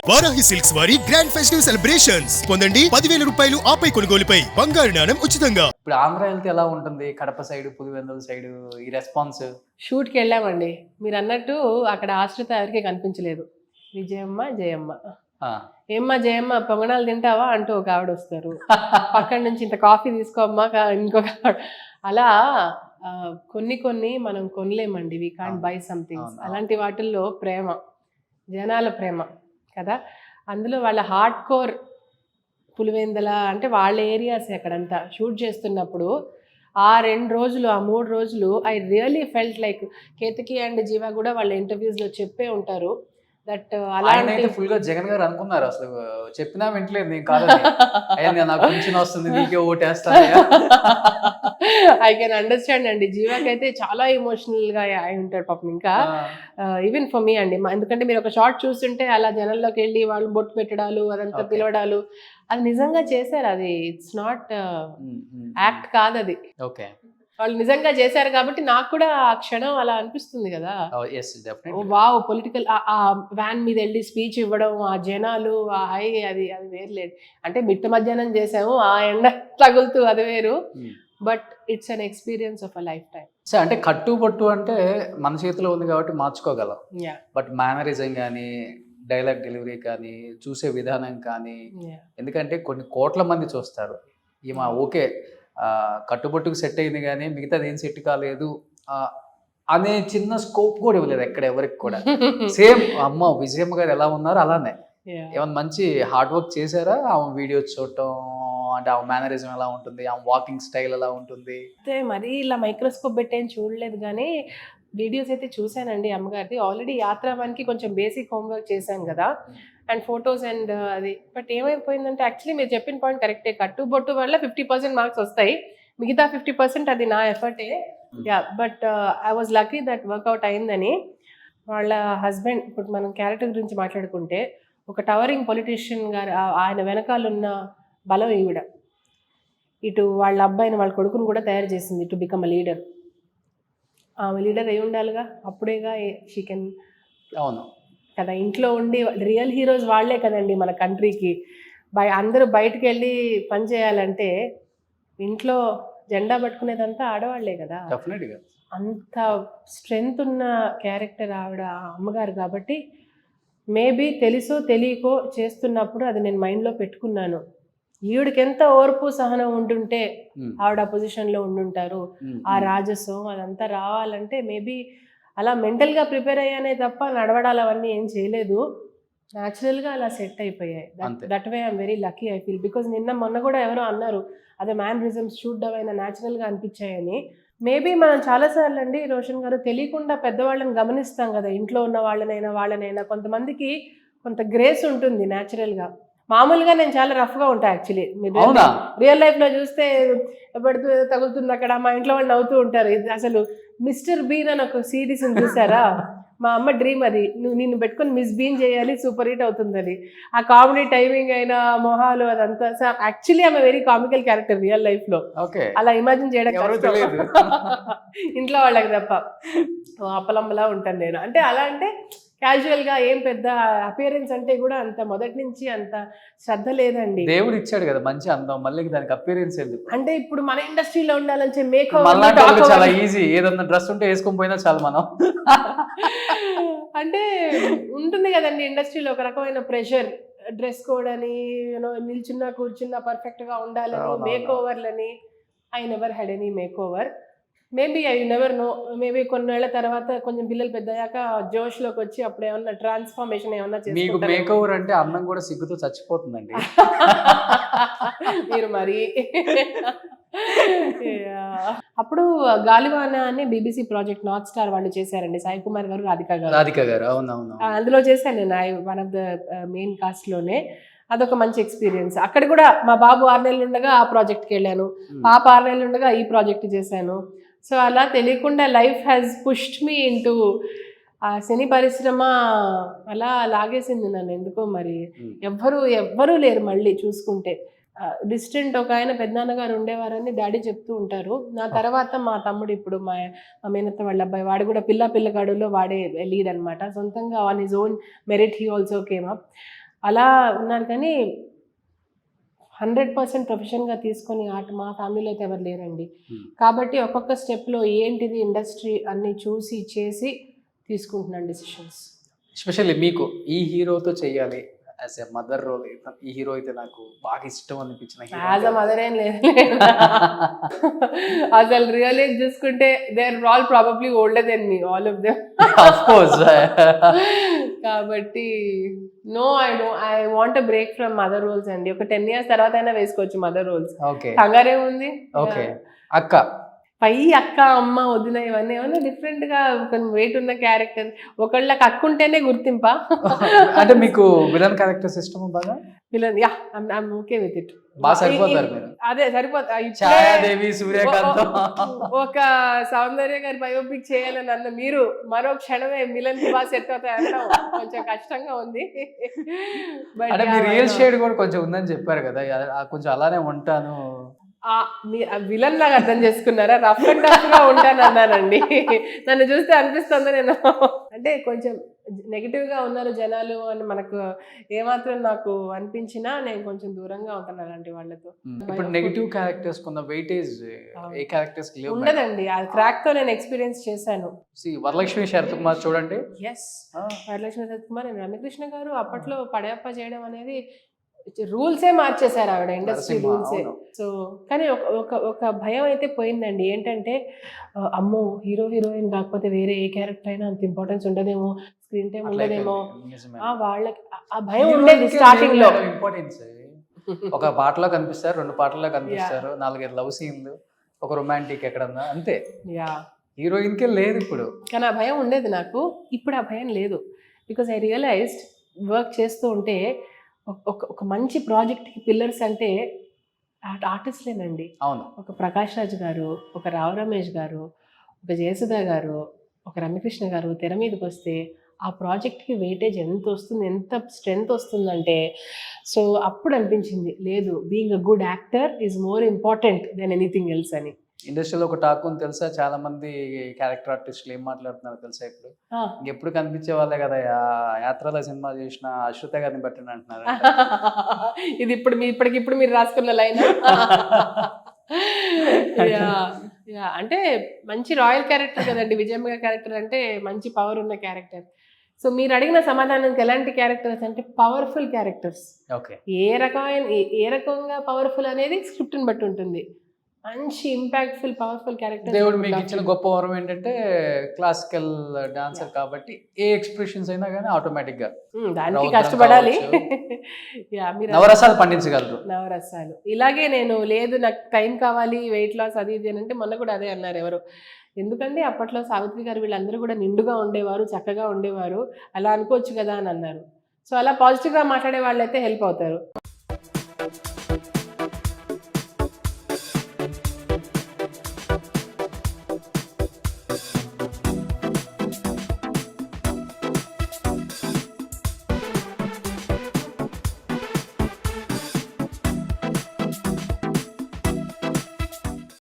Varahi silks వారి grand festive celebrations పొందండి 10,000 రూపాయలు ఆపై కొనుగోలుపై బంగారు నాణెం ఉచితంగా. ఇప్పుడు ఆంధ్ర వెళ్తే ఎలా ఉంటుంది? కడప సైడ్, పులివెందుల సైడ్ ఈ రెస్పాన్స్? షూట్కి వెళ్ళామండి. మీరు అన్నట్టు అక్కడ ఆశ్రిత ఎవరికి కనిపించలేదు. విజయమ్మ జయమ్మ, ఏమ్మా జయమ్మ పొంగనాలు తింటావా అంటూ ఒక ఆవిడ వస్తారు. పక్కన నుంచి ఇంత కాఫీ తీసుకోమ్మా ఇంకొక అలా కొన్ని మనం కొనలేమండి. We can't buy somethings. అలాంటి వాటిల్లో ప్రేమ, జనాల ప్రేమ కదా. అందులో వాళ్ళ హార్డ్ కోర్ పులివెందుల అంటే వాళ్ళ ఏరియాస్ అక్కడంతా షూట్ చేస్తున్నప్పుడు ఆ 2 రోజులు ఆ 3 రోజులు I really felt like Ketaki and Jeeva కూడా వాళ్ళ ఇంటర్వ్యూస్లో చెప్పే ఉంటారు దట్ అలాంటి ఫుల్ గా జగన్ గారు అనుకున్నారు. అసలు చెప్పినా వింటలేదు. నేను కాదు నాకు పింఛన్ వస్తుంది, నీకే ఓటేస్తాను. ఐ కెన్ అండర్స్టాండ్ అండి. జీవాకైతే చాలా ఎమోషనల్ గా అయి ఉంటాడు పాపం. ఇంకా ఈవెన్ ఫర్ మీ అండి, ఎందుకంటే మీరు ఒక షార్ట్ చూస్తుంటే అలా జనంలోకి వెళ్ళి వాళ్ళు బొట్టు పెట్టడాలు అదంతా పిలవడాలు అది నిజంగా చేశారు. అది ఇట్స్ నాట్ యాక్ట్ కాదు, అది ఓకే వాళ్ళు నిజంగా చేశారు. కాబట్టి నాకు కూడా ఆ క్షణం అలా అనిపిస్తుంది కదా. వావ్, పొలిటికల్ ఆ వ్యాన్ మీద వెళ్ళి స్పీచ్ ఇవ్వడం, ఆ జనాలు, ఆ హై, అది వేరులేదు. అంటే మిట్ట మధ్యాహ్నం చేసాము, ఆ ఎండ తగులుతూ అది వేరు. But it's an experience of a life time. So అంటే కట్టుబొట్టు అంటే మన చేతిలో ఉంది కాబట్టి మార్చుకోగలం. బట్ మేనరిజం కానీ, డైలాగ్ డెలివరీ కానీ, చూసే విధానం కానీ, ఎందుకంటే కొన్ని కోట్ల మంది చూస్తారు. ఈమె ఓకే కట్టుబొట్టుకు సెట్ అయింది కానీ మిగతాది ఏం సెట్ కాలేదు అనే చిన్న స్కోప్ కూడా ఇవ్వలేదు ఎక్కడ ఎవరికి కూడా. సేమ్ అమ్మ విజయమ్మ గారు ఎలా ఉన్నారో అలానే ఏమన్నా మంచి హార్డ్ వర్క్ చేశారా? ఆమె వీడియోస్ చూడటం అంటే ఆమె మేనరిజం ఎలా ఉంటుంది, ఆమె వాకింగ్ స్టైల్ ఎలా ఉంటుంది? అయితే మరి ఇలా మైక్రోస్కోప్ పెట్టేం చూడలేదు కానీ వీడియోస్ అయితే చూశానండి అమ్మగారిది. ఆల్రెడీ యాత్రావానికి కొంచెం బేసిక్ హోంవర్క్ చేశాను కదా, అండ్ ఫొటోస్ అండ్ అది. బట్ ఏమైపోయిందంటే యాక్చువల్లీ మీరు చెప్పిన పాయింట్ కరెక్టే. కట్టుబొట్టు వల్ల 50% మార్క్స్ వస్తాయి, మిగతా 50% అది నా ఎఫర్టే. Yeah, but I was lucky that work out అయిందని. వాళ్ళ హస్బెండ్, ఇప్పుడు మనం క్యారెక్టర్ గురించి మాట్లాడుకుంటే, ఒక టవరింగ్ పొలిటీషియన్ గారు, ఆయన వెనకాలన్న బలం ఈవిడ. ఇటు వాళ్ళ అబ్బాయిని, వాళ్ళ కొడుకును కూడా తయారు చేసింది టు బికమ్ అ లీడర్. ఆమె లీడర్ అయి ఉండాలిగా, అప్పుడేగా షీ కెన్. అవును కదా, ఇంట్లో ఉండి రియల్ హీరోస్ వాళ్లే కదండి మన కంట్రీకి. అందరూ బయటకు వెళ్ళి పని చేయాలంటే ఇంట్లో జెండా పట్టుకునేదంతా ఆడవాళ్లే కదా. అంత స్ట్రెంగ్త్ ఉన్న క్యారెక్టర్ ఆవిడ అమ్మగారు. కాబట్టి మేబీ తెలుసో తెలియకో చేస్తున్నప్పుడు అది నేను మైండ్లో పెట్టుకున్నాను. ఈవిడికి ఎంత ఓర్పు సహనం ఉంటుంటే ఆవిడ ఆ పొజిషన్లో ఉండుంటారు. ఆ రాజస్వం అదంతా రావాలంటే మేబీ అలా మెంటల్గా ప్రిపేర్ అయ్యానే తప్ప నడవడాలు అవన్నీ ఏం చేయలేదు. న్యాచురల్గా అలా సెట్ అయిపోయాయి. That way I'm very lucky I feel. Because మొన్న కూడా ఎవరో అన్నారు అదే మ్యానరిజమ్స్ చూడడం అయినా న్యాచురల్గా అనిపించాయని. మేబీ మనం చాలాసార్లు అండి రోషన్ గారు తెలియకుండా పెద్దవాళ్ళని గమనిస్తాం కదా, ఇంట్లో ఉన్న వాళ్ళనైనా కొంతమందికి కొంత గ్రేస్ ఉంటుంది న్యాచురల్గా. మామూలుగా నేను చాలా రఫ్గా ఉంటాను యాక్చువల్లీ. మీరు రియల్ లైఫ్లో చూస్తే పడుతూ తగులుతుంది అక్కడ, మా ఇంట్లో వాళ్ళు నవ్వుతూ ఉంటారు. ఇది అసలు మిస్టర్ బీన్ అని ఒక సిరీస్ చూసారా? మా అమ్మ డ్రీమ్ అది, నిన్ను పెట్టుకొని మిస్ బీన్ చేయాలి, సూపర్ హిట్ అవుతుంది అది. ఆ కామెడీ టైమింగ్ అయినా మొహాలు అదంతా. యాక్చువల్లీ ఆమె వెరీ కామికల్ క్యారెక్టర్ రియల్ లైఫ్లో. అలా ఇమాజిన్ చేయడం ఇంట్లో వాళ్ళకి తప్ప. అప్పలమ్మలా ఉంటాను నేను. అంటే అలా అంటే క్యాజువల్గా ఏం పెద్ద అపియరెన్స్ అంటే కూడా అంత మొదటి నుంచి అంత శ్రద్ధ లేదండి. దేవుడు ఇచ్చాడు కదా మంచి అందం, మళ్ళీ దానికి అపియరెన్స్ ఎందుకు? అంటే ఇప్పుడు మన ఇండస్ట్రీలో ఉండాలని మేక్ చాలా ఈజీ, ఏదన్నా డ్రెస్ ఉంటే వేసుకొని పోయినా చాలు మనం. అంటే ఉంటుంది కదండి ఇండస్ట్రీలో ఒక రకమైన ప్రెషర్, డ్రెస్ కోడ్ అని, నిల్చున్నా కూర్చున్నా పర్ఫెక్ట్ గా ఉండాలని, మేక్ ఓవర్లని. I never had any makeover. Maybe I never know, maybe కొన్నేళ్ల తర్వాత కొంచెం పిల్లలు పెద్దయ్యాక జోష్లోకి వచ్చి అప్పుడు ఏమన్నా ట్రాన్స్ఫర్మేషన్ ఏమన్నా చేసి. మీకు మేక్ ఓవర్ అంటే అన్నం కూడా సిగ్గుతో చచ్చిపోతుందండి మీరు మరి. అప్పుడు గాలివాన అని BBC ప్రాజెక్ట్ నార్త్ స్టార్ వాళ్ళు చేశారండి, సాయి కుమార్ గారు, రాధిక గారు. అవునవును, అందులో చేశాను నేను. One of the main cost లోనే. అదొక మంచి ఎక్స్పీరియన్స్. అక్కడ కూడా మా బాబు 6 నెలలు ఉండగా ఆ ప్రాజెక్ట్కి వెళ్ళాను, పాప 6 నెలలు ఉండగా ఈ ప్రాజెక్ట్ చేశాను. సో అలా తెలియకుండా life has pushed me into ఆ సినీ పరిశ్రమ అలా లాగేసింది నన్ను ఎందుకో మరి. ఎవ్వరూ లేరు మళ్ళీ చూసుకుంటే. డిస్టెంట్ ఒక ఆయన పెద్దనాన్నగారు ఉండేవారని డాడీ చెప్తూ ఉంటారు. నా తర్వాత మా తమ్ముడు, ఇప్పుడు మా మేనత్త వాళ్ళ అబ్బాయి, వాడు కూడా పిల్లగాడులో వాడే లీడ్ అనమాట. సొంతంగా on his own merit he also came up. అలా ఉన్నారు. కానీ 100% ప్రొఫెషన్గా తీసుకొని ఆట మా ఫ్యామిలీలో అయితే ఎవరు లేరండి. కాబట్టి ఒక్కొక్క స్టెప్లో ఏంటిది ఇండస్ట్రీ అన్ని చూసి చేసి తీసుకుంటున్నాను డిసిషన్స్. ఎస్పెషల్లీ మీకు ఈ హీరోతో చెయ్యాలి యాజ్ ఎ మదర్ రోల్, ఈ హీరో అయితే నాకు బాగా ఇష్టం అనిపించిన యాజ్ అ మదర్ ఏం లేదు. అసలు రియల్ ఏజ్ చూసుకుంటే they are all probably older than me, all of them. Of course. కాబట్టి no, I want break from mother roles అండి. ఒక 10 years తర్వాత అయినా వేసుకోవచ్చు మదర్ రోల్స్. ఓకే కంగారే ఉంది. ఓకే. అక్క పై అక్క అమ్మ వదిన ఇవన్నీ ఏమన్నా డిఫరెంట్ గా కొంచెం వెయిట్ ఉన్న క్యారెక్టర్. ఒకళ్ళకి అక్క ఉంటేనే గుర్తింపా. అంటే మీకు విలన్ క్యారెక్టర్స్ ఇష్టమా బాగా? Villain, yeah, I'm okay with it. బాగా సరిపోతారు మీరు. అదే సరిపోతా. ఛాయాదేవి, సూర్యకాంత్. ఒక సౌందర్య గారి బయోపిక్ చేయాలని అన్న మీరు మరో క్షణమే విలన్ కి బాగా సెట్ అవుతాయి అనడం కొంచెం కష్టంగా ఉంది. అంటే మీ రియల్ షేడ్ కూడా కొంచెం ఉందని చెప్పారు కదా, కొంచెం అలానే ఉంటాను. విలన్ లాగా అర్థం చేసుకున్నారా? రఫ్ అండ్ టఫ్ గా ఉంటాను అన్నానండి. నన్ను చూస్తే అనిపిస్తుందా నేను అంటే కొంచెం నెగిటివ్ గా ఉన్నారు జనాలు అని మనకు ఏమాత్రం నాకు అనిపించినా నేను కొంచెం దూరంగా ఉంటాను అలాంటి వాళ్ళతో. ఇప్పుడు నెగిటివ్ క్యారెక్టర్స్ కొన్న వెయిటేజ్ ఏ క్యారెక్టర్స్ కి లేవు ఉండదండి. ఆ క్రాక్ తో నేను ఎక్స్పీరియన్స్ చేశాను. వరలక్ష్మి శరత్ కుమార్ చూడండి. ఎస్, వరలక్ష్మి శరత్ కుమార్ అండ్ రమ్యకృష్ణ గారు అప్పట్లో పడయప్ప చేయడం అనేది రూల్సే మార్చేశారు ఆవిడ, ఇండస్ట్రీ రూల్సే. సో కానీ ఒక భయం అయితే పోయిందండి. ఏంటంటే అమ్మో హీరో హీరోయిన్ కాకపోతే వేరే ఏ క్యారెక్టర్ అయినా అంత ఇంపార్టెన్స్ ఉండదేమో, స్క్రీన్ టైం ఉండదేమో, వాళ్ళకి ఆ భయం ఉండేది స్టార్టింగ్ లో. ఇంపార్టెన్స్ ఒక పాటలో కనిపిస్తారు, 2 పాటల్లో కనిపిస్తారు, 4-5 లవ్ సీన్లు, ఒక రొమాంటిక్ ఎక్కడన్నా, అంతే. యా, హీరోయిన్ కే లేదు ఇప్పుడు. కానీ ఆ భయం ఉండేది నాకు. ఇప్పుడు ఆ భయం లేదు. బికాజ్ ఐ రియలైజ్డ్ వర్క్ చేస్తూ ఉంటే ఒక మంచి ప్రాజెక్ట్కి పిల్లర్స్ అంటే ఆర్టిస్ట్లేనండి. అవును. ఒక ప్రకాష్ రాజ్ గారు, ఒక రావు రమేష్ గారు, ఒక జయసుధ గారు, ఒక రమ్యకృష్ణ గారు తెర మీదకి వస్తే ఆ ప్రాజెక్ట్కి వెయిటేజ్ ఎంత వస్తుంది, ఎంత స్ట్రెంగ్త్ వస్తుందంటే, సో అప్పుడు అనిపించింది లేదు, being a good actor is more important than anything else అని. ఇండస్ట్రీలో ఒక టాక్ ఉంది తెలుసా, చాలా మంది క్యారెక్టర్ ఆర్టిస్టులు ఏం మాట్లాడుతున్నారు తెలుసా, ఇప్పుడు ఎప్పుడు కనిపించే వాళ్ళే కదా, యాత్రలో సినిమా చేసిన అశ్రుత గారిని పెట్టండి అంటున్నారు. ఇది ఇప్పటికిప్పుడు మీరు రాసుకున్న లైన్. అంటే మంచి రాయల్ క్యారెక్టర్ కదండి విజయమ్మ క్యారెక్టర్, అంటే మంచి పవర్ ఉన్న క్యారెక్టర్. సో మీరు అడిగిన సమాధానానికి ఎలాంటి క్యారెక్టర్స్ అంటే పవర్ఫుల్ క్యారెక్టర్స్. ఓకే. ఏ రకంగా పవర్ఫుల్ అనేది స్క్రిప్ట్ని బట్టి ఉంటుంది. మంచి ఇంపాక్ట్ఫుల్ పవర్ఫుల్ క్యారెక్టర్. దేవుడు మీకు ఇచ్చిన గొప్ప వరం ఏంటంటే క్లాసికల్ డాన్సర్ కాబట్టి ఏ ఎక్స్ప్రెషన్స్ అయినా కానీ ఆటోమేటిక్ గా దానికి కష్టపడాలి. నవరసాలు పండించగలరు. నవరసాలు ఇలాగే నేను లేదు నాకు టైం కావాలి, వెయిట్ లాస్ అది ఇది అని అంటే మొన్న కూడా అదే అన్నారు ఎవరు. ఎందుకంటే అప్పట్లో సావిత్రి గారు వీళ్ళందరూ కూడా నిండుగా ఉండేవారు, చక్కగా ఉండేవారు, అలా అనుకోవచ్చు కదా అని అన్నారు. సో అలా పాజిటివ్గా మాట్లాడే వాళ్ళు అయితే హెల్ప్ అవుతారు.